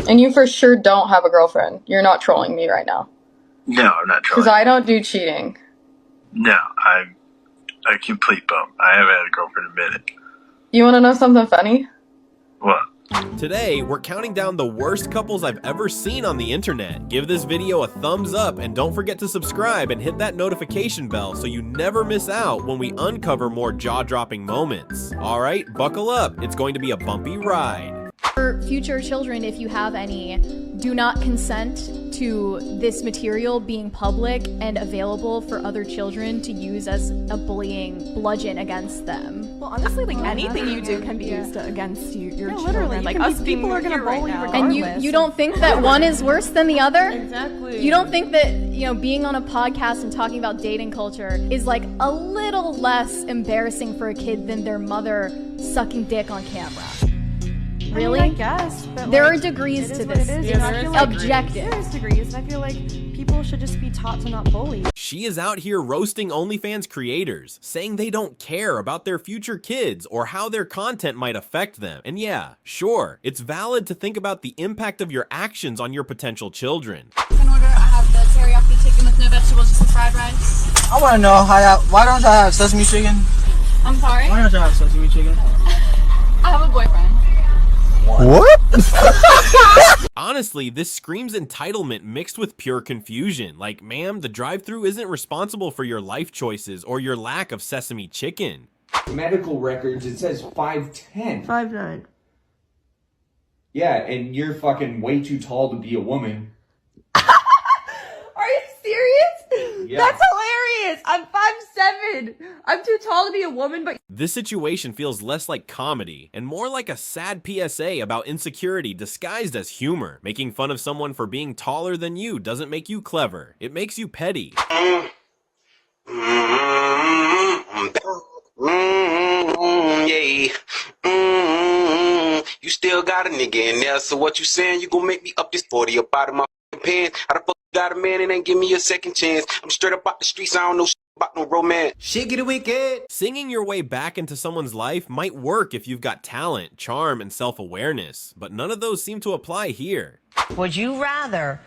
And you for sure don't have a girlfriend. You're not trolling me right now. No, I'm not trolling. Because I don't do cheating. No, I'm a complete bum. I haven't had a girlfriend in a minute. You want to know something funny? What? Today, we're counting down the worst couples I've ever seen on the internet. Give this video a thumbs up and don't forget to subscribe and hit that notification bell so you never miss out when we uncover more jaw-dropping moments. Alright, buckle up, it's going to be a bumpy ride. For future children, if you have any, do not consent to this material being public and available for other children to use as a bullying bludgeon against them. Well, honestly, like anything you do can be used against you, your children. Literally, like us people are gonna bully you regardless. And you don't think that one is worse than the other? Exactly. You don't think that, you know, being on a podcast and talking about dating culture is like a little less embarrassing for a kid than their mother sucking dick on camera? Really? I mean, I guess. But there like, are degrees to this. this. It's objective. There's degrees, and I feel like people should just be taught to not bully. She is out here roasting OnlyFans creators, saying they don't care about their future kids or how their content might affect them. And yeah, sure, it's valid to think about the impact of your actions on your potential children. In order, I have the teriyaki chicken with no vegetables, just the fried rice. I want to know why don't y'all have sesame chicken? I'm sorry? Why don't y'all have sesame chicken? I have a boyfriend. What? Honestly, this screams entitlement mixed with pure confusion. Like, ma'am, the drive-thru isn't responsible for your life choices or your lack of sesame chicken. Medical records, it says 5'10". 5'9". Yeah, and you're fucking way too tall to be a woman. Are you serious? Yeah. That's hilarious. I'm 5'7". I'm too tall to be a woman, but This situation feels less like comedy and more like a sad PSA about insecurity disguised as humor. Making fun of someone for being taller than you doesn't make you clever. It makes you petty. You still got a nigga in there, so what you saying? You gonna make me up this 40 up out of my pants? How the fuck you got a man and ain't give me a second chance? I'm straight up out the streets, I don't know shit about no romance. Shit get wicked. Singing your way back into someone's life might work if you've got talent, charm, and self-awareness, but none of those seem to apply here. Would you rather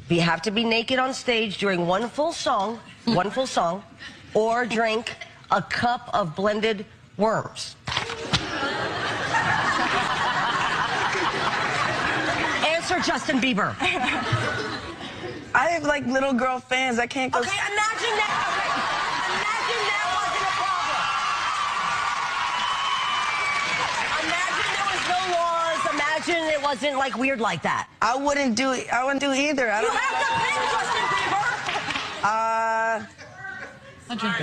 have to be naked on stage during one full song, or drink a cup of blended worms? Answer, Justin Bieber. I have like little girl fans. I can't go. Okay, imagine that. Okay. Imagine there was no laws. Imagine it wasn't like weird like that. I wouldn't do it. I wouldn't do either. I You don't. have to pay, Justin Bieber.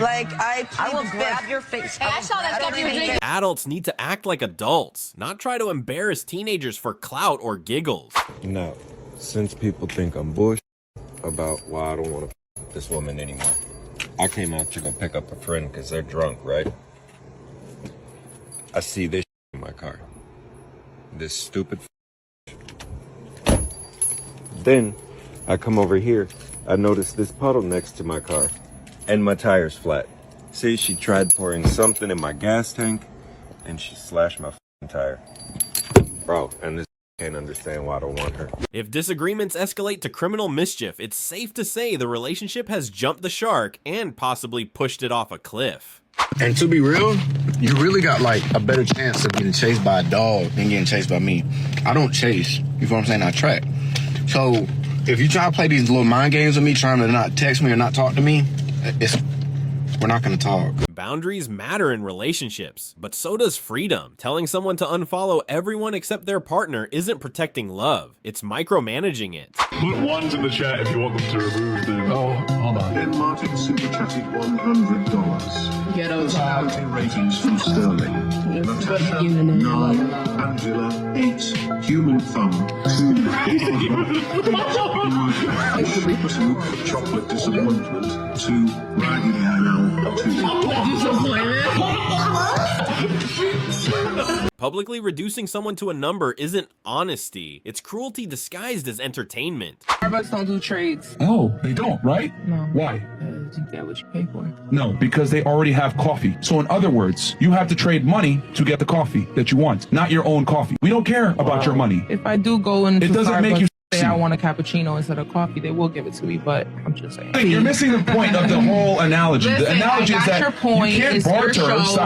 Like I will grab your face. Hey, I saw that stuff you were drinking. Adults need to act like adults, not try to embarrass teenagers for clout or giggles. Now, since people think I'm bullshit about why I don't want to f this woman anymore, I came out to go pick up a friend because they're drunk, right? I see this in my car. This stupid Then, I come over here. I notice this puddle next to my car. And my tire's flat. See, she tried pouring something in my gas tank, and she slashed my tire. Bro, and this can't understand why I don't want her. If disagreements escalate to criminal mischief, it's safe to say the relationship has jumped the shark and possibly pushed it off a cliff. And to be real, you really got like a better chance of getting chased by a dog than getting chased by me. I don't chase, you know what I'm saying? I track. So if you try to play these little mind games with me, trying to not text me or not talk to me, we're not gonna talk. Boundaries matter in relationships, but so does freedom. Telling someone to unfollow everyone except their partner isn't protecting love, it's micromanaging it. Put ones in the chat if you want them to remove them. Oh, hold on. Ben Martin super chatted $100. Get over. Ratings from Sterling. Natasha, 9. Angela, 8. Human thumb, 2. 2. Chocolate disappointment, 2. Raggedy Anal, 2. Publicly reducing someone to a number isn't honesty, it's cruelty disguised as entertainment. Starbucks don't do trades. Oh, they don't, right? No. Why? you get what you pay for. No, because they already have coffee. So in other words, you have to trade money to get the coffee that you want, not your own coffee. We don't care about your money. If I do go into It doesn't make you say I want a cappuccino instead of coffee, they will give it to me, but I'm just saying. You're missing the point of the whole analogy. Listen, the analogy is that your point. you can't It's your barter.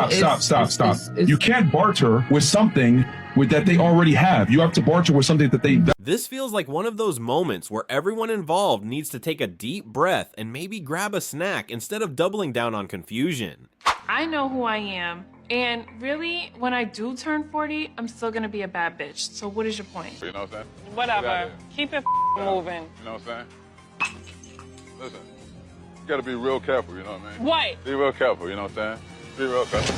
show. Stop. You can't barter with something that they already have. You have to barter with something that they... This feels like one of those moments where everyone involved needs to take a deep breath and maybe grab a snack instead of doubling down on confusion. I know who I am, and really, when I do turn 40, I'm still gonna be a bad bitch. So what is your point? You know what I'm saying? Whatever. Keep it moving. You know what I'm saying? Listen, you gotta be real careful, you know what I mean? What? Be real careful, you know what I'm saying? Be real careful.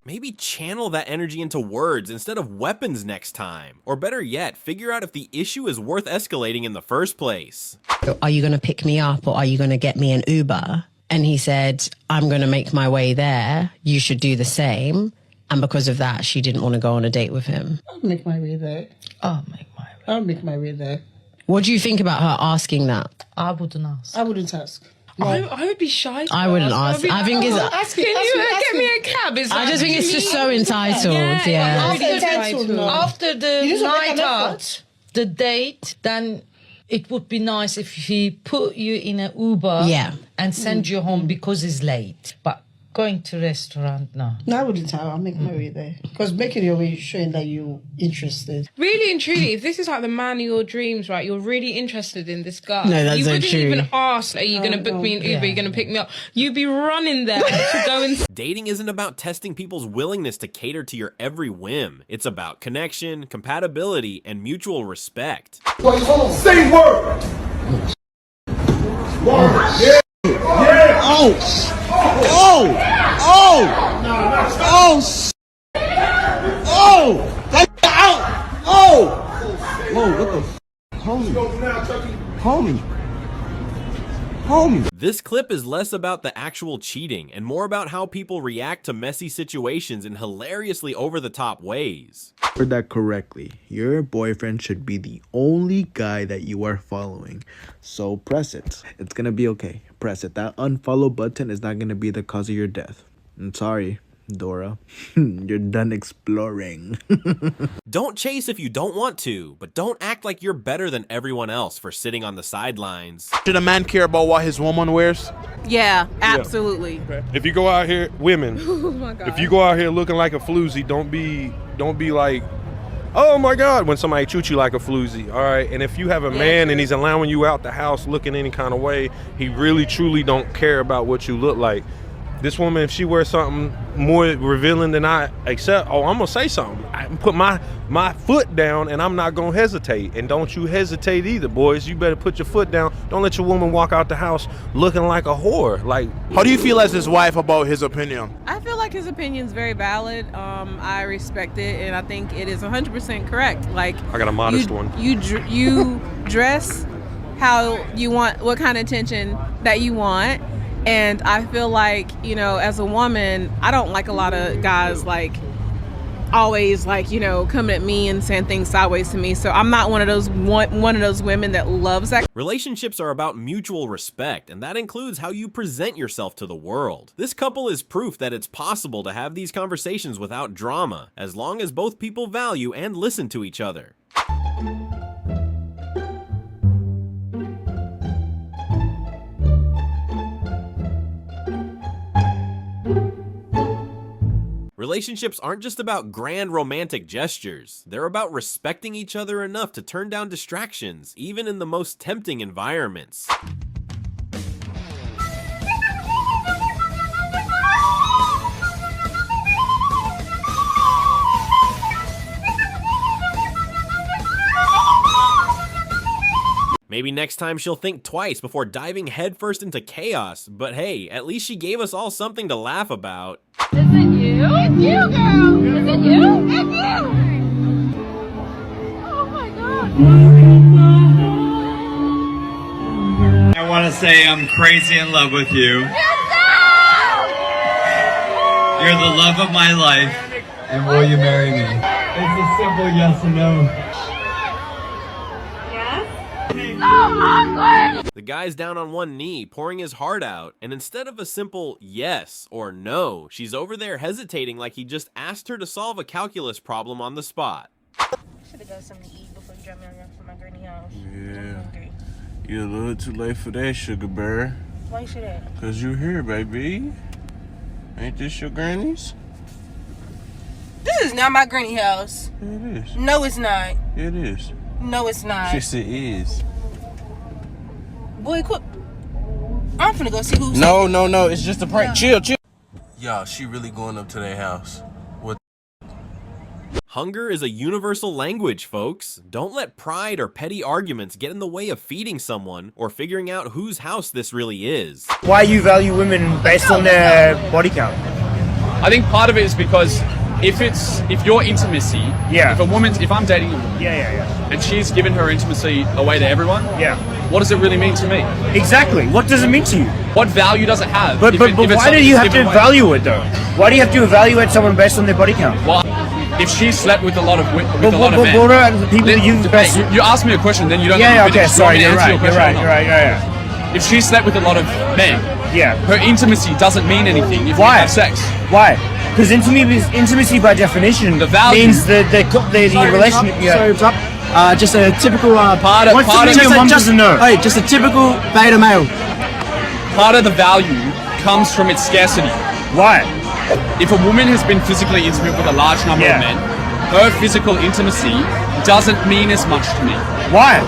Maybe channel that energy into words instead of weapons next time. Or better yet, figure out if the issue is worth escalating in the first place. Are you going to pick me up or are you going to get me an Uber? And he said, I'm going to make my way there. You should do the same. And because of that, she didn't want to go on a date with him. I'll make my way there. I'll make my way there. What do you think about her asking that? I wouldn't ask. I wouldn't ask. No. I would be shy. I wouldn't ask. I think it's... Can you get me a cab? I just think it's just so entitled, After the night out, the date, then it would be nice if he put you in an Uber and send you home because it's late. But going to restaurant, no. No, I wouldn't have. I'll make my way there. Because making your way, showing that you're interested. Really and truly, if this is like the man of your dreams, right, you're really interested in this guy. No, that's you so wouldn't true. even ask, are you going to book me an Uber? Are you going to pick me up? You'd be running there to go and... Dating isn't about testing people's willingness to cater to your every whim. It's about connection, compatibility, and mutual respect. Say word! Yeah. Oh! Oh! Oh! Oh! Oh! Out! Oh! Whoa, what the f? Homie. This clip is less about the actual cheating and more about how people react to messy situations in hilariously over-the-top ways. Heard that correctly. Your boyfriend should be the only guy that you are following. So press it. It's gonna be okay. Press it. That unfollow button is not gonna be the cause of your death. I'm sorry, Dora. You're done exploring. Don't chase if you don't want to, but don't act like you're better than everyone else for sitting on the sidelines. Should a man care about what his woman wears? Yeah, absolutely. If you go out here, women, Oh my God. if you go out here looking like a floozy, don't be like, oh my God, when somebody treats you like a floozy, all right? And if you have a man and he's allowing you out the house looking any kind of way, he really truly don't care about what you look like. This woman, if she wears something more revealing than I accept, oh, I'm gonna say something. I put my foot down and I'm not gonna hesitate. And don't you hesitate either, boys. You better put your foot down. Don't let your woman walk out the house looking like a whore. Like, how do you feel as his wife about his opinion? I feel like his opinion is very valid. I respect it, and I think it is 100% correct. Like, I got a modest one. You dress how you want, what kind of attention that you want. And I feel like, you know, as a woman, I don't like a lot of guys like always like, you know, coming at me and saying things sideways to me. So I'm not one of those women that loves that. Relationships are about mutual respect, and that includes how you present yourself to the world. This couple is proof that it's possible to have these conversations without drama, as long as both people value and listen to each other. Relationships aren't just about grand romantic gestures. They're about respecting each other enough to turn down distractions, even in the most tempting environments. Maybe next time she'll think twice before diving headfirst into chaos, but hey, at least she gave us all something to laugh about. Is it you? It's you, girl! Is it you? It's you! Oh my God! I want to say I'm crazy in love with you. You're the love of my life. And will you marry me? It's a simple yes or no. The guy's down on one knee, pouring his heart out, and instead of a simple yes or no, she's over there hesitating like he just asked her to solve a calculus problem on the spot. Should have got something to eat before you drop me off for my granny house. Yeah. You're a little too late for that, sugar bear. Why you say that? Cause you're here, baby. Ain't this your granny's? This is not my granny house. It is. No, it's not. It is. No, it's not. Yes, it is. Boy, quit. I'm finna go see who's. No. It's just a prank. Chill. Y'all, she really going up to their house. What? Hunger is a universal language, folks. Don't let pride or petty arguments get in the way of feeding someone or figuring out whose house this really is. Why you value women based on their body count? I think part of it is because if your intimacy, if I'm dating a woman, and she's given her intimacy away to everyone, what does it really mean to me? Exactly. What does it mean to you? What value does it have? But why do you have to value it though? Why do you have to evaluate someone based on their body count? Well, if she slept with a lot of men, what are the people that you ask me a question, then you don't. Sorry, you're right. If she slept with a lot of men, her intimacy doesn't mean anything. If you have sex, why? Because intimacy by definition means the relationship. Just a typical just a typical beta male. Part of the value comes from its scarcity. Why? If a woman has been physically intimate with a large number of men, her physical intimacy doesn't mean as much to me. Why?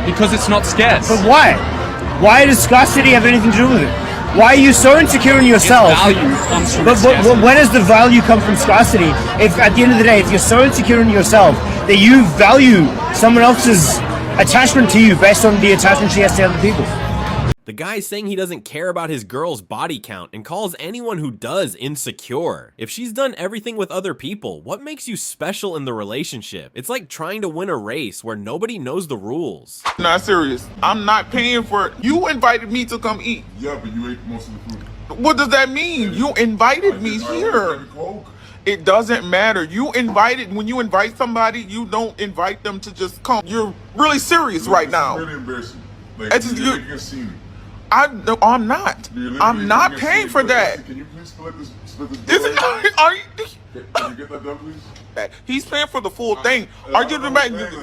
Because it's not scarce. But why? Why does scarcity have anything to do with it? Why are you so insecure in yourself? Its value comes from but where does the value come from scarcity? If at the end of the day, if you're so insecure in yourself that you value someone else's attachment to you based on the attachment she has to other people. The guy's saying he doesn't care about his girl's body count and calls anyone who does insecure. If she's done everything with other people, what makes you special in the relationship? It's like trying to win a race where nobody knows the rules. Not serious. I'm not paying for it. You invited me to come eat. Yeah, but you ate most of the food. What does that mean? You invited me here. It doesn't matter. When you invite somebody, you don't invite them to just come. You're really serious right now. It's really embarrassing. Like, you can see me. I'm not. I'm not paying for that. Can you please split this bill? Can you get that done, please? He's paying for the full thing.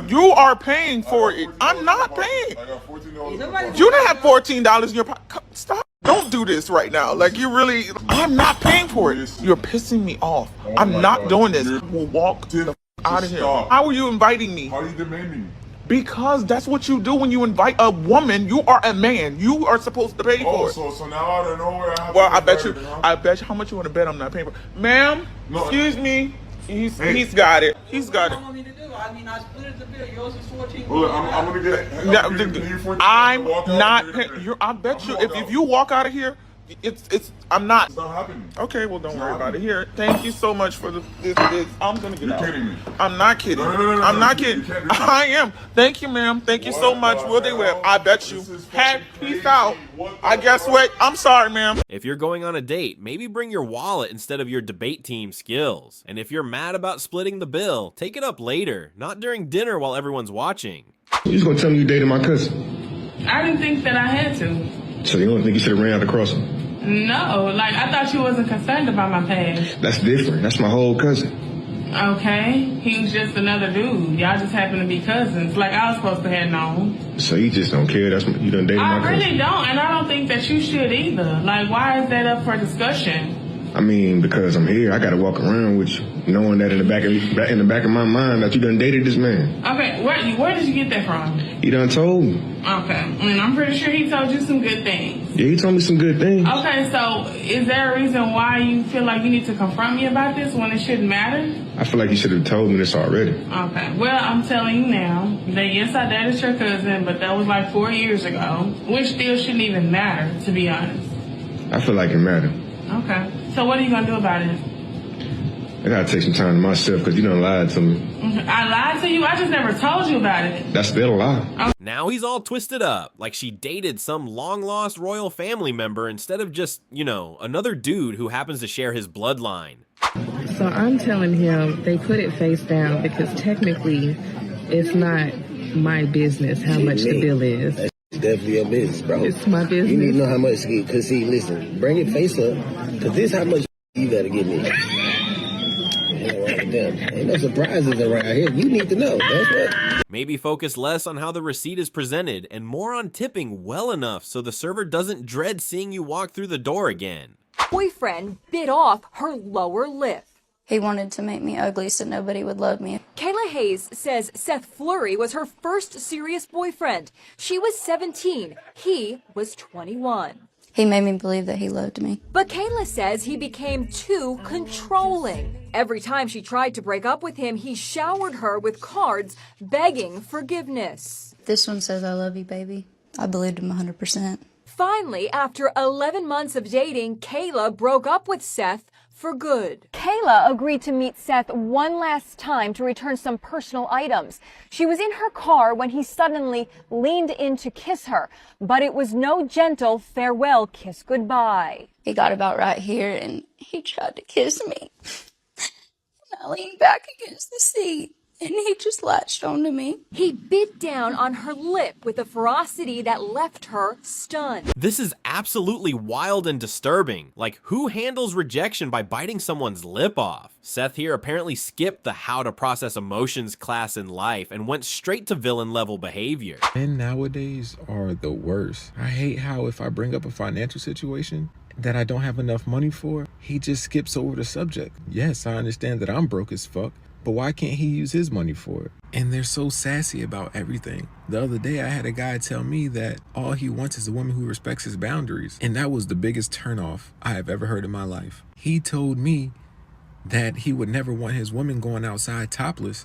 You are paying for it. I'm not paying. I got $14. You don't have $14 in your pocket. Stop. Don't do this right now. I'm not paying for it. You're pissing me off. I'm not doing this. We'll walk the out of here. How are you inviting me? How are you demanding me? Because that's what you do when you invite a woman. You are a man. You are supposed to pay for it. So now out of nowhere I have I bet you how much you want to bet I'm not paying for it. Ma'am, excuse me. He's got it. He's got it. I split the bill. Yours is 14. Well, I'm gonna get I'm not paying. I bet you if you walk out of here, I'm not. It's not happening. Okay, well don't worry about it. Here, thank you so much for this. I'm gonna get out. You're kidding me. I'm not kidding. No, I'm not kidding. I am. Thank you, ma'am. Thank you so much. Will they wear? I bet you. Peace out. I guess what? I'm sorry, ma'am. If you're going on a date, maybe bring your wallet instead of your debate team skills. And if you're mad about splitting the bill, take it up later, not during dinner while everyone's watching. You just gonna tell me you dated my cousin? I didn't think that I had to. So you don't think you should have ran out across him? No, I thought you wasn't concerned about my past. That's different. That's my whole cousin. Okay, he was just another dude. Y'all just happen to be cousins, like I was supposed to have known. So you just don't care? You done dated my cousin? I really don't, and I don't think that you should either. Why is that up for discussion? I mean, because I'm here, I gotta walk around with you, knowing that in the back of my mind that you done dated this man. Okay, where did you get that from? He done told me. Okay, and I'm pretty sure he told you some good things. Yeah, he told me some good things. Okay, so is there a reason why you feel like you need to confront me about this when it shouldn't matter? I feel like you should have told me this already. Okay, well, I'm telling you now that yes, I dated your cousin, but that was 4 years ago, which still shouldn't even matter, to be honest. I feel like it mattered. Okay, so what are you gonna do about it? I gotta take some time to myself because you done lied to me. I lied to you? I just never told you about it. That's still a lie. Now he's all twisted up, like she dated some long-lost royal family member instead of just, another dude who happens to share his bloodline. So I'm telling him they put it face down because technically it's not my business how much the bill is. Definitely your business, bro. It's my business. You need to know how much, cause see, listen, bring your face up, cause this how much you gotta give me. Ain't no surprises around here. You need to know. That's what. Maybe focus less on how the receipt is presented and more on tipping well enough so the server doesn't dread seeing you walk through the door again. Boyfriend bit off her lower lip. He wanted to make me ugly so nobody would love me. Kayla Hayes says Seth Fleury was her first serious boyfriend. She was 17. He was 21. He made me believe that he loved me. But Kayla says he became too controlling. Every time she tried to break up with him, he showered her with cards begging forgiveness. This one says, I love you, baby. I believed him 100%. Finally, after 11 months of dating, Kayla broke up with Seth for good. Kayla agreed to meet Seth one last time to return some personal items. She was in her car when he suddenly leaned in to kiss her, but it was no gentle farewell kiss goodbye. He got about right here and he tried to kiss me. And I leaned back against the seat and he just latched onto me. He bit down on her lip with a ferocity that left her stunned. This is absolutely wild and disturbing. Like, who handles rejection by biting someone's lip off? Seth here apparently skipped the how to process emotions class in life and went straight to villain level behavior. Men nowadays are the worst. I hate how if I bring up a financial situation that I don't have enough money for, he just skips over the subject. Yes, I understand that I'm broke as fuck, but why can't he use his money for it? And they're so sassy about everything. The other day I had a guy tell me that all he wants is a woman who respects his boundaries. And that was the biggest turnoff I have ever heard in my life. He told me that he would never want his woman going outside topless.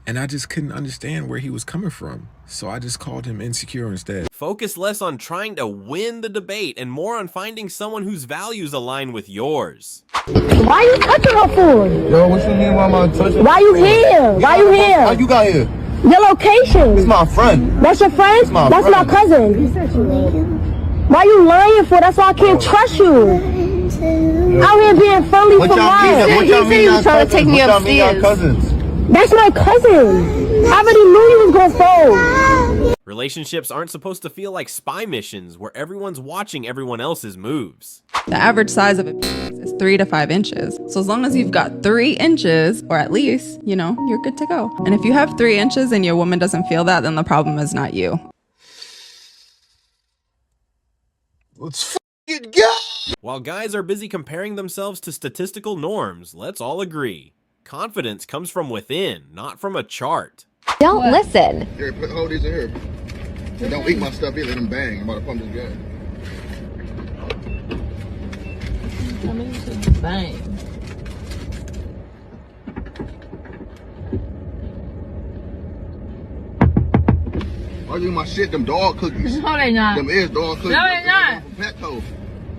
And I just couldn't understand where he was coming from. So I just called him insecure instead. Focus less on trying to win the debate and more on finding someone whose values align with yours. Why you touching her for? Yo, what you mean why am I touching? Why you here? Why you here? How you got here? Your location. It's my friend. That's your friend? That's my cousin. Why you lying for? That's why I can't trust you. Out here being friendly for mine. What y'all mean? You trying to take me upstairs. Cousins? That's my cousin. I already knew you was gonna fold. Relationships aren't supposed to feel like spy missions where everyone's watching everyone else's moves. The average size of a penis is 3 to 5 inches. So as long as you've got 3 inches, or at least, you know, you're good to go. And if you have 3 inches and your woman doesn't feel that, then the problem is not you. Let's f***ing go! While guys are busy comparing themselves to statistical norms, let's all agree. Confidence comes from within, not from a chart. Don't listen. Here, hold these in here. And don't eat my stuff either. Let them bang. I'm about to pump this gun. I mean, you said bang. Why you eat my shit? Them dog cookies. No, they not. Them is dog cookies. No, they not. Petco.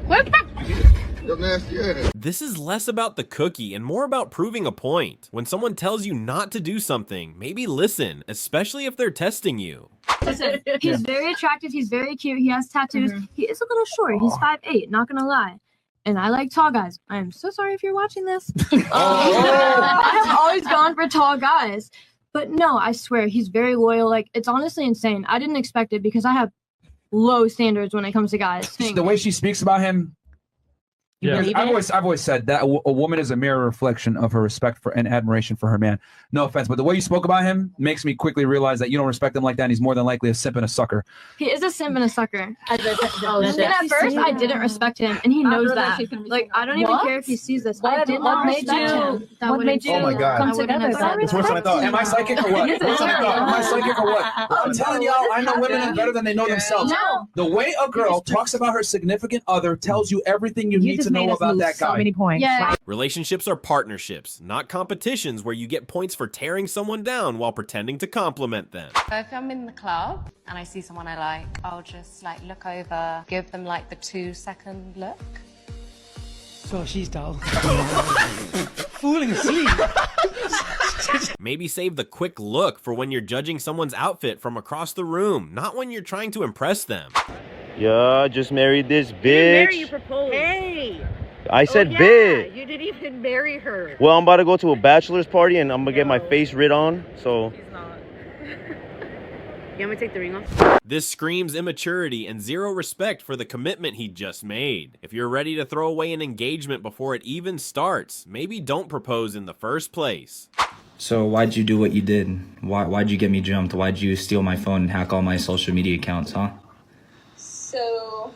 What the? Them nasty ass. This is less about the cookie and more about proving a point. When someone tells you not to do something, maybe listen, especially if they're testing you. Listen, he's very attractive, he's very cute, he has tattoos, he is a little short, he's 5'8", not gonna lie. And I like tall guys. I am so sorry if you're watching this. I have always gone for tall guys. But no, I swear, he's very loyal. Like, it's honestly insane. I didn't expect it because I have low standards when it comes to guys. The way she speaks about him, Yeah. I've always said that a woman is a mirror reflection of her respect for and admiration for her man. No offense, but the way you spoke about him makes me quickly realize that you don't respect him like that, and he's more than likely a simp and a sucker. He is a simp and a sucker. And at first, I didn't respect him, and he knows that. Like, I don't even care if he sees this. I did not respect him. What made you Oh my God. come together? It's worse than I thought. Am I psychic or what? Worse than I thought. Am I psychic or what? I'm telling y'all, I know women are better than they know themselves. No. The way a girl talks about her significant other tells you everything you need to know about that guy. many points. Yeah. Relationships are partnerships, not competitions where you get points for tearing someone down while pretending to compliment them. If I'm in the club and I see someone I like, I'll just like look over, give them like the 2-second look. So she's dull. Fooling asleep. Maybe save the quick look for when you're judging someone's outfit from across the room, not when you're trying to impress them. Yeah, I just married this bitch. You didn't marry, you proposed. Hey. I said yeah, bitch. You didn't even marry her. Well, I'm about to go to a bachelor's party and I'm gonna get my face writ on, so. You want me to take the ring off? This screams immaturity and zero respect for the commitment he just made. If you're ready to throw away an engagement before it even starts, maybe don't propose in the first place. So why'd you do what you did? Why'd you get me jumped? Why'd you steal my phone and hack all my social media accounts, huh? So...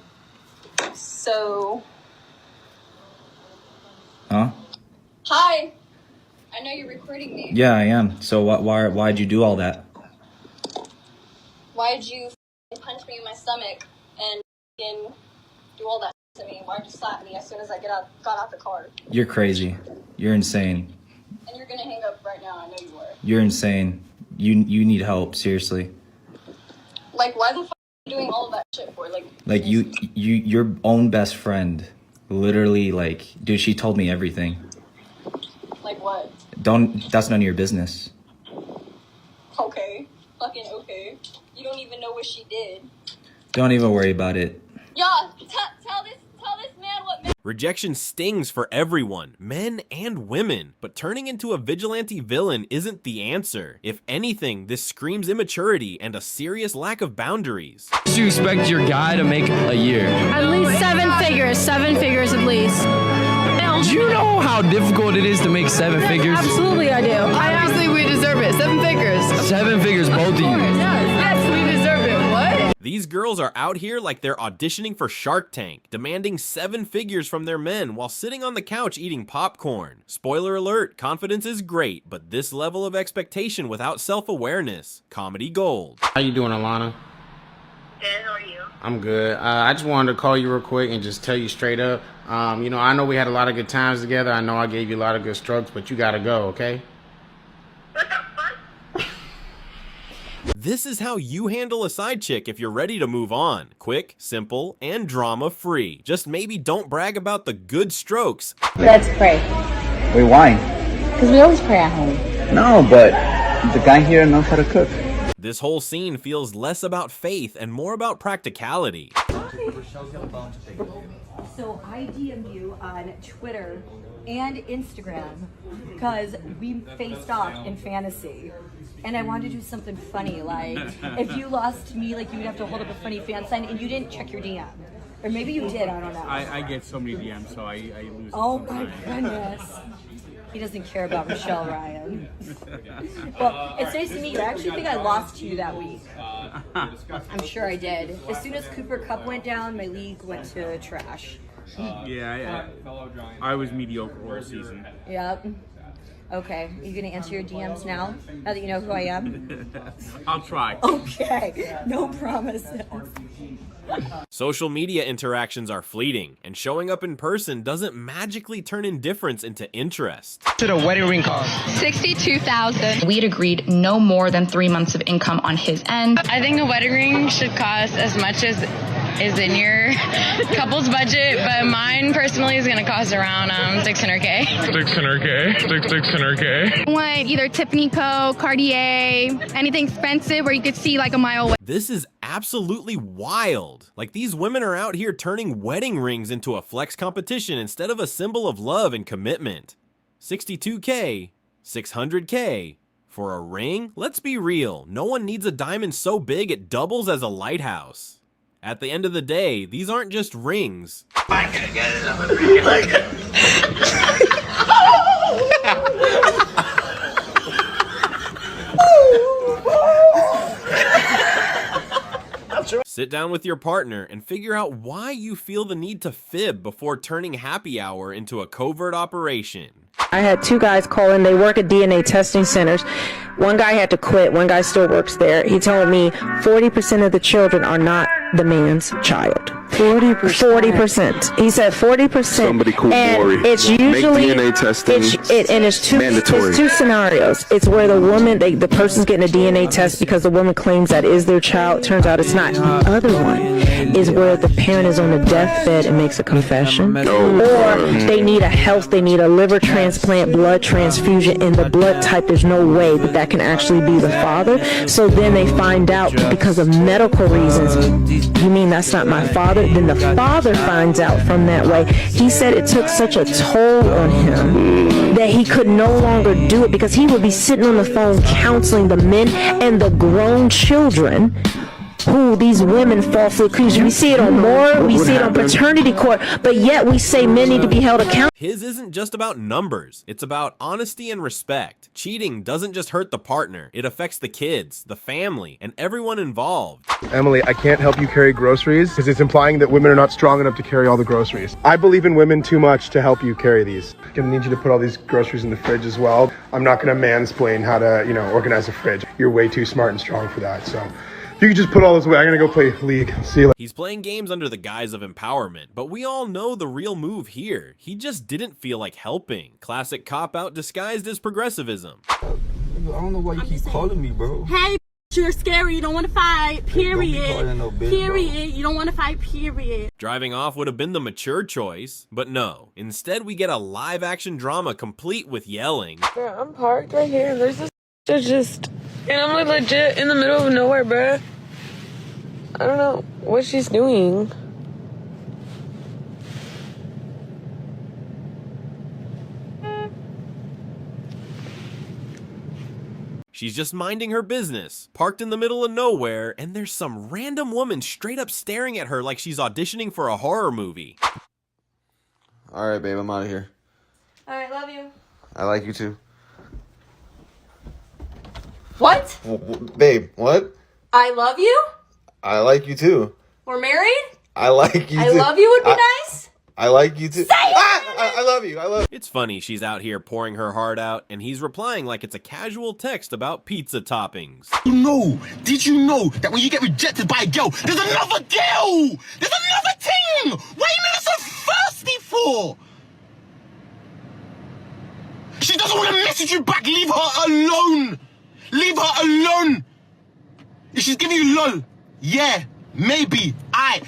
Huh? Hi! I know you're recording me. Yeah, I am. So why'd you do all that? Why'd you punch me in my stomach and do all that to me? Why'd you slap me as soon as I got out the car? You're crazy. You're insane. And you're gonna hang up right now, I know you are. You're insane. You need help, seriously. Like, why the f*** are you doing all of that shit for? Like your own best friend, literally, like, dude, she told me everything. Like what? That's none of your business. Okay. Fucking okay. You don't even know what she did. Don't even worry about it. Yeah, tell this man what... Rejection stings for everyone, men and women, but turning into a vigilante villain isn't the answer. If anything, this screams immaturity and a serious lack of boundaries. Do you expect your guy to make a year? At least 7 figures. 7 figures at least. Do you know how difficult it is to make 7 figures? Absolutely, I do. Obviously, we deserve it. 7 figures. 7 figures, both of you. Yes, we deserve it. What? These girls are out here like they're auditioning for Shark Tank, demanding 7 figures from their men while sitting on the couch eating popcorn. Spoiler alert, confidence is great, but this level of expectation without self-awareness, comedy gold. How you doing, Alana? Good, how are you? I'm good. I just wanted to call you real quick and just tell you straight up. You know, I know we had a lot of good times together. I know I gave you a lot of good strokes, but you gotta go, okay? This is how you handle a side chick if you're ready to move on. Quick, simple, and drama-free. Just maybe don't brag about the good strokes. Let's pray. Wait, why? Because we always pray at home. No, but the guy here knows how to cook. This whole scene feels less about faith and more about practicality. So I DM'd you on Twitter and Instagram because we faced off in fantasy. And I wanted to do something funny, like if you lost to me, like you would have to hold up a funny fan sign and you didn't check your DM. Or maybe you did, I don't know. I get so many DMs, so I lose. Oh my goodness. He doesn't care about Rochelle Ryan. Well, it's nice to meet you. I actually think I lost to you that week. I'm sure I did. As soon as Cooper Cup went down, my league went to trash. Yeah, I was mediocre all season. Yep. Okay, are you gonna answer your DMs now that you know who I am? I'll try. Okay, no promises. Social media interactions are fleeting, and showing up in person doesn't magically turn indifference into interest. What did a wedding ring cost? $62,000. We'd agreed no more than 3 months of income on his end. I think a wedding ring should cost as much as is in your couple's budget, but mine personally is going to cost around $600K. $600K. I want either Tiffany Co., Cartier, anything expensive where you could see like a mile away. This is absolutely wild. Like, these women are out here turning wedding rings into a flex competition instead of a symbol of love and commitment. 62K, 600K. For a ring? Let's be real, no one needs a diamond so big it doubles as a lighthouse. At the end of the day, these aren't just rings. I'm gonna get it, I'm gonna be like it. Sit down with your partner and figure out why you feel the need to fib before turning happy hour into a covert operation. I had 2 guys call in. They work at DNA testing centers. One guy had to quit. One guy still works there. He told me 40% of the children are not the man's child. 40%. He said 40%. Somebody call and Maury. It's usually make DNA testing it's two mandatory. It's 2 scenarios. It's where the woman, the person's getting a DNA test because the woman claims that is their child. Turns out it's not. The other one is where the parent is on a deathbed and makes a confession, or they need a liver transplant, blood transfusion, and the blood type, there's no way that can actually be the father. So then they find out because of medical reasons, you mean that's not my father? father, then the father finds out from that way. He said it took such a toll on him that he could no longer do it because he would be sitting on the phone counseling the men and the grown children who these women falsely accuse. We see it on more, we see it on paternity court, but yet we say men need to be held accountable. His isn't just about numbers, it's about honesty and respect. Cheating doesn't just hurt the partner, it affects the kids, the family, and everyone involved. Emily, I can't help you carry groceries because it's implying that women are not strong enough to carry all the groceries. I believe in women too much to help you carry these. I'm gonna need you to put all these groceries in the fridge as well. I'm not gonna mansplain how to, organize a fridge. You're way too smart and strong for that, so. If you could just put all this away, I'm gonna go play League. See you later. He's playing games under the guise of empowerment, but we all know the real move here. He just didn't feel like helping. Classic cop-out disguised as progressivism. I don't know why you keep calling me, bro. Hey, you're scary. You don't want to fight. Period. No bitch, period. You don't want to fight. Period. Driving off would have been the mature choice, but no. Instead, we get a live-action drama complete with yelling. Bro, I'm parked right here, and there's this and I'm like legit in the middle of nowhere, bro. I don't know what she's doing. She's just minding her business, parked in the middle of nowhere, and there's some random woman straight up staring at her like she's auditioning for a horror movie. Alright, babe, I'm out of here. Alright, love you. I like you too. What? Babe, what? I love you? I like you too. We're married? I like you too. I love you would be nice? I like you too. Say it! I love you. I love you. It's funny she's out here pouring her heart out, and he's replying like it's a casual text about pizza toppings. Did you know that when you get rejected by a girl, there's another girl? There's another thing! What are you so thirsty for? She doesn't want to message you back. Leave her alone. Leave her alone. If she's giving you lol, yeah, maybe.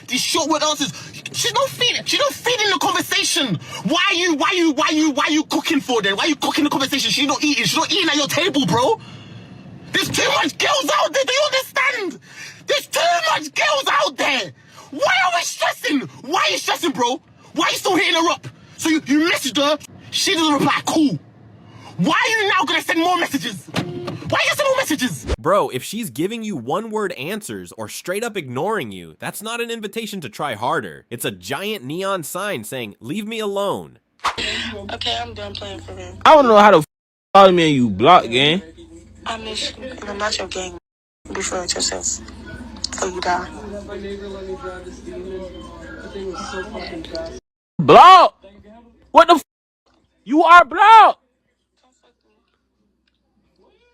These short word answers. She's not feeding the conversation. Why are you cooking for then? Why are you cooking the conversation? She's not eating. She's not eating at your table, bro. There's too much girls out there. Do you understand? There's too much girls out there. Why are we stressing? Why are you stressing, bro? Why are you still hitting her up? So you messaged her. She doesn't reply. Cool. Why are you now gonna send more messages? Why are you sending more messages? Bro, if she's giving you one-word answers or straight up ignoring you, that's not an invitation to try harder. It's a giant neon sign saying, leave me alone. Okay, I'm done playing for real. I don't know how to follow me and you block, gang. I miss you, and I'm not your gang. Be fair with yourself. Before you die. Block? What the You are blocked!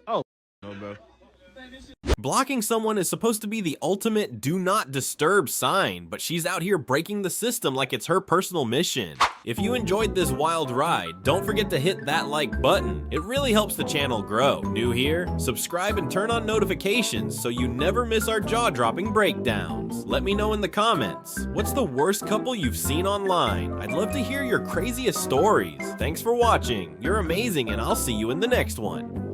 Oh, no, bro. Blocking someone is supposed to be the ultimate do not disturb sign, but she's out here breaking the system like it's her personal mission. If you enjoyed this wild ride, don't forget to hit that like button. It really helps the channel grow. New here? Subscribe and turn on notifications so you never miss our jaw-dropping breakdowns. Let me know in the comments, what's the worst couple you've seen online? I'd love to hear your craziest stories. Thanks for watching. You're amazing, and I'll see you in the next one.